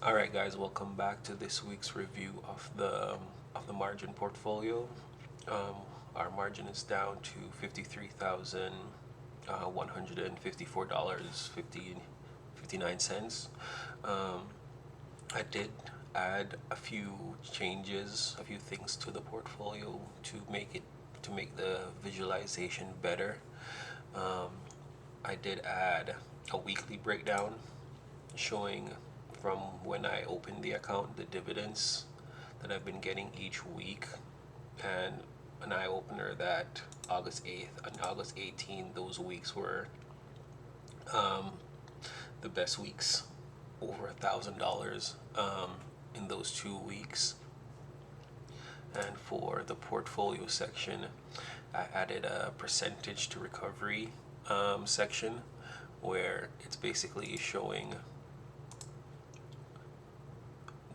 All right, guys, welcome back to this week's review of the margin portfolio. Um, our margin is down to $53,154 59 cents. I did add a few changes, a few things to the portfolio to make the visualization better. Um, I did add a weekly breakdown showing from when I opened the account the dividends that I've been getting each week, and an eye opener that August 8th and August 18th, those weeks were um, the best weeks, over $1,000 in those 2 weeks. And for the portfolio section, I added a percentage to recovery section where it's basically showing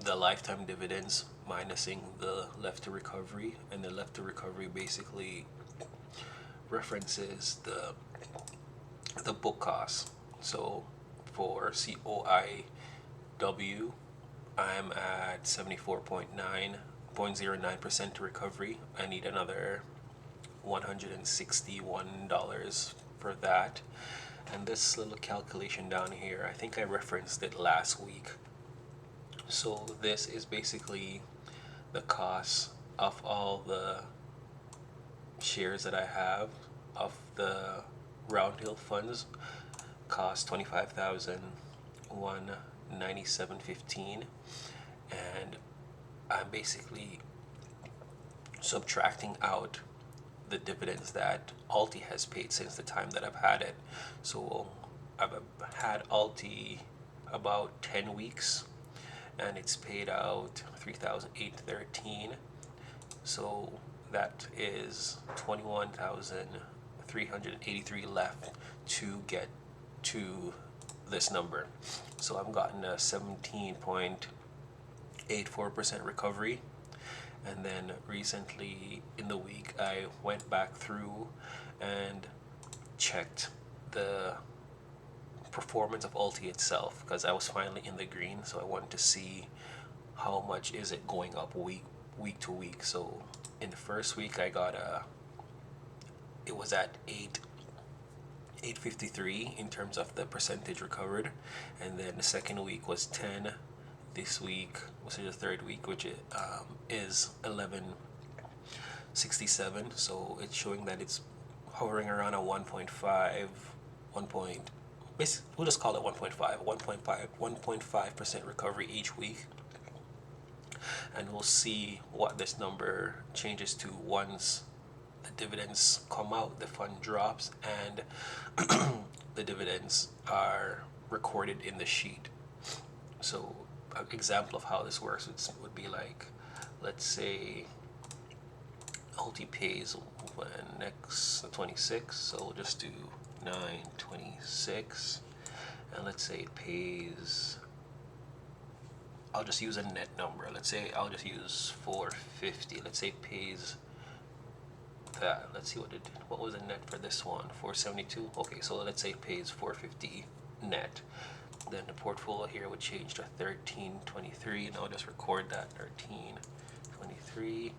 the lifetime dividends minusing the left to recovery, and the left to recovery basically references the book cost. So for COIW, I'm at 74.09% to recovery. I need another $161 for that. And this little calculation down here, I think I referenced it last week. So this is basically the cost of all the shares that I have of the Roundhill funds. Cost 25,197.15, and I'm basically subtracting out the dividends that Alti has paid since the time that I've had it. So I've had Alti about 10 weeks, and it's paid out 3,813. So that is 21,383 left to get to this number. So I've gotten a 17.84% recovery. And then recently in the week, I went back through and checked the performance of Alti itself, because I was finally in the green. So I wanted to see how much is it going up week to week. So in the first week, it was at 853 in terms of the percentage recovered, and then the second week was 10. This week, which is the third week, which is 1167. So it's showing that it's hovering around a 1.5, 1 point, we'll just call it 1.5% recovery each week. And we'll see what this number changes to once the dividends come out, the fund drops, and the dividends are recorded in the sheet. So an example of how this works would be like, let's say Alti pays when next the 26th, so we'll just do 9/26, and let's say it pays, I'll just use a net number. Let's say I'll just use 450. Let's say it pays that. Let's see what was the net for this one? 472. Okay, so let's say it pays 450 net. Then the portfolio here would change to 1323, and I'll just record that 1323,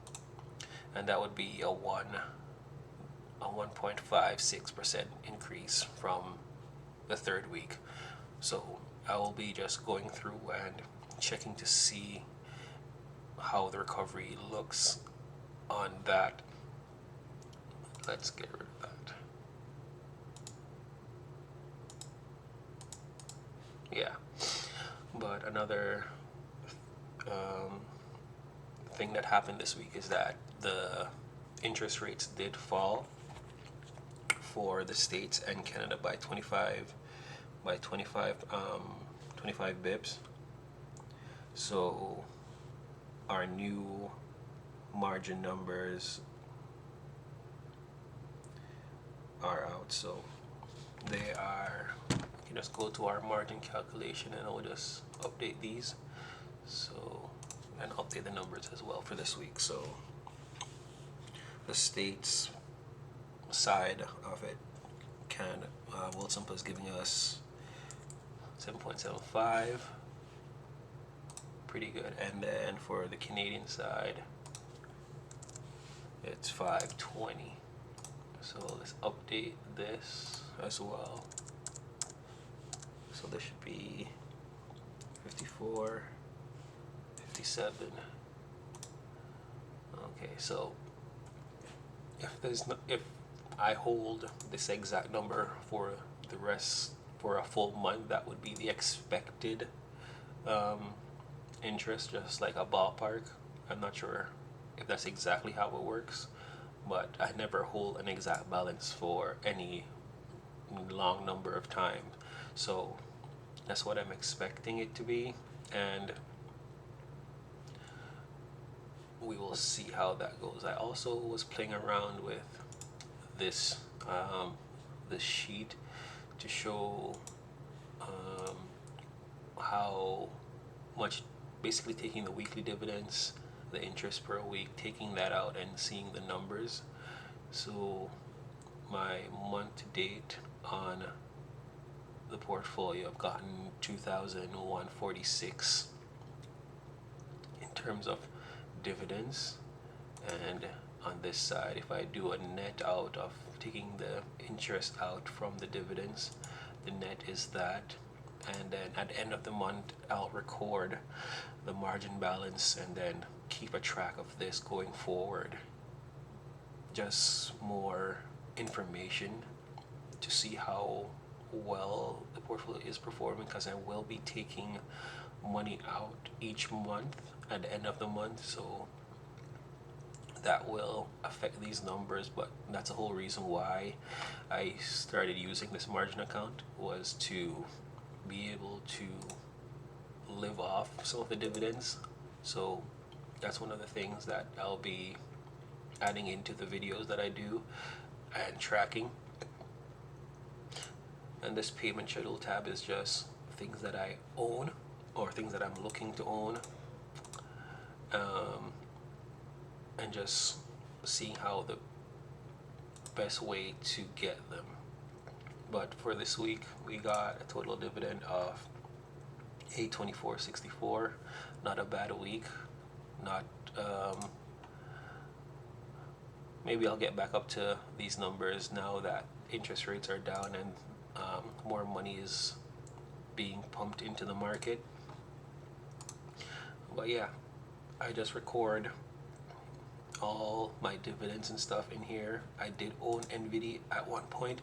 and that would be a 1.56% increase from the third week. So I will be just going through and checking to see how the recovery looks on that. Let's get rid of that. Yeah, but another thing that happened this week is that the interest rates did fall for the States and Canada by 25 bips. So our new margin numbers are out. So they are, you can just go to our margin calculation and I'll just update these. So, and update the numbers as well for this week. So the States side of it, Wilson was giving us 7.75, pretty good. And then for the Canadian side, it's 520. So let's update this as well. So this should be 54, 57. Okay, so if I hold this exact number for the rest for a full month, that would be the expected interest, just like a ballpark. I'm not sure if that's exactly how it works, but I never hold an exact balance for any long number of time. So that's what I'm expecting it to be, and we will see how that goes. I also was playing around with this this sheet to show how much, basically taking the weekly dividends, the interest per week, taking that out and seeing the numbers. So my month to date on the portfolio, I've gotten 2,146 in terms of dividends. And on this side, if I do a net out of taking the interest out from the dividends, the net is that. And then at the end of the month, I'll record the margin balance and then keep a track of this going forward. Just more information to see how well the portfolio is performing, because I will be taking money out each month at the end of the month, so that will affect these numbers. But that's the whole reason why I started using this margin account, was to be able to live off some of the dividends. So that's one of the things that I'll be adding into the videos that I do and tracking. And this payment schedule tab is just things that I own or things that I'm looking to own, and just seeing how the best way to get them. But for this week, we got a total dividend of $824.64. Not a bad week. Not maybe I'll get back up to these numbers now that interest rates are down and more money is being pumped into the market. But yeah, I just record all my dividends and stuff in here. I did own NVIDIA at one point,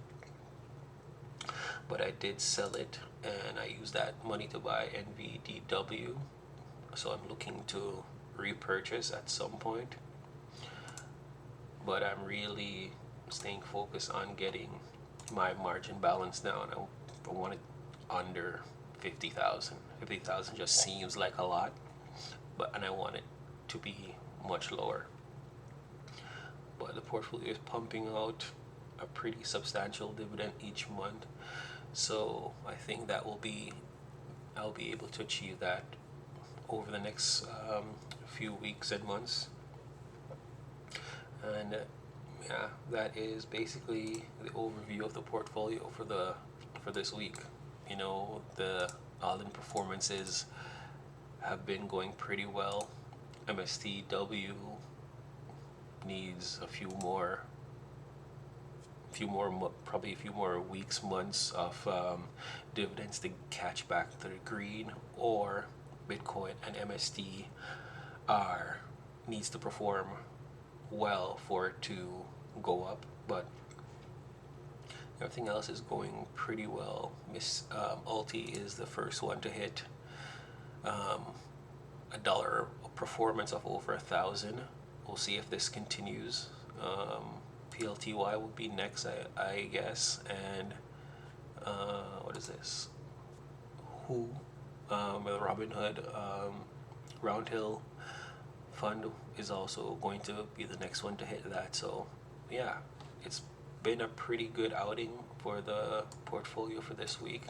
but I did sell it, and I used that money to buy NVDW. So I'm looking to repurchase at some point. But I'm really staying focused on getting my margin balance down. I want it under 50,000. 50,000 just seems like a lot, and I want it to be much lower. But the portfolio is pumping out a pretty substantial dividend each month, so I think that I'll be able to achieve that over the next few weeks and months. And yeah, that is basically the overview of the portfolio for this week. You know, the all-in performances have been going pretty well. MSTW needs probably a few more weeks, months of dividends to catch back to the green, or Bitcoin and MST needs to perform well for it to go up. But everything else is going pretty well. Miss Alti is the first one to hit a dollar performance of over 1,000. We'll see if this continues. PLTY will be next, I guess. And what is this? Who? The Robinhood Roundhill Fund is also going to be the next one to hit that. So yeah, it's been a pretty good outing for the portfolio for this week,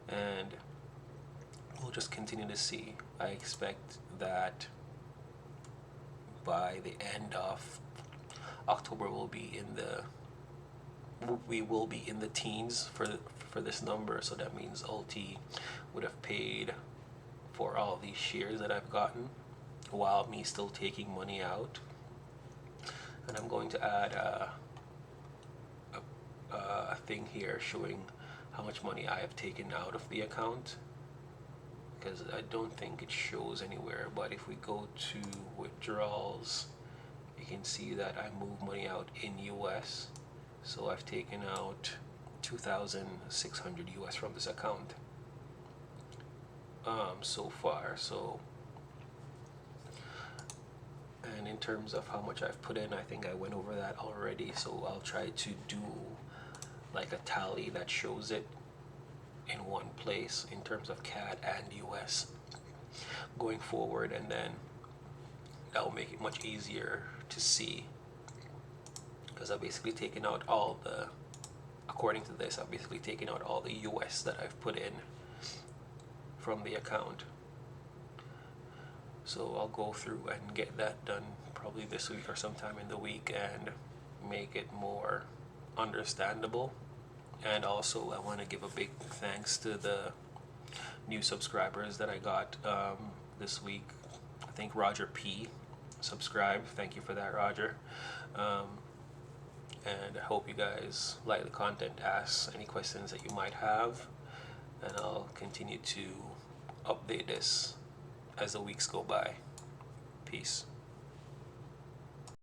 and we'll just continue to see. I expect that by the end of October we will be in the teens for this number. So that means Alti would have paid for all these shares that I've gotten while me still taking money out. And I'm going to add a thing here showing how much money I have taken out of the account, because I don't think it shows anywhere. But if we go to withdrawals, you can see that I move money out in US. So I've taken out 2,600 US from this account so far. So, and in terms of how much I've put in, I think I went over that already. So I'll try to do like a tally that shows it in one place in terms of CAD and US going forward, and then that will make it much easier to see, because I've basically taken out all the, according to this, I've basically taken out all the US that I've put in from the account. So I'll go through and get that done probably this week or sometime in the week and make it more understandable. And also I want to give a big thanks to the new subscribers that I got this week. I think Roger P subscribed. Thank you for that, Roger. And I hope you guys like the content. Ask any questions that you might have, and I'll continue to update this as the weeks go by. Peace.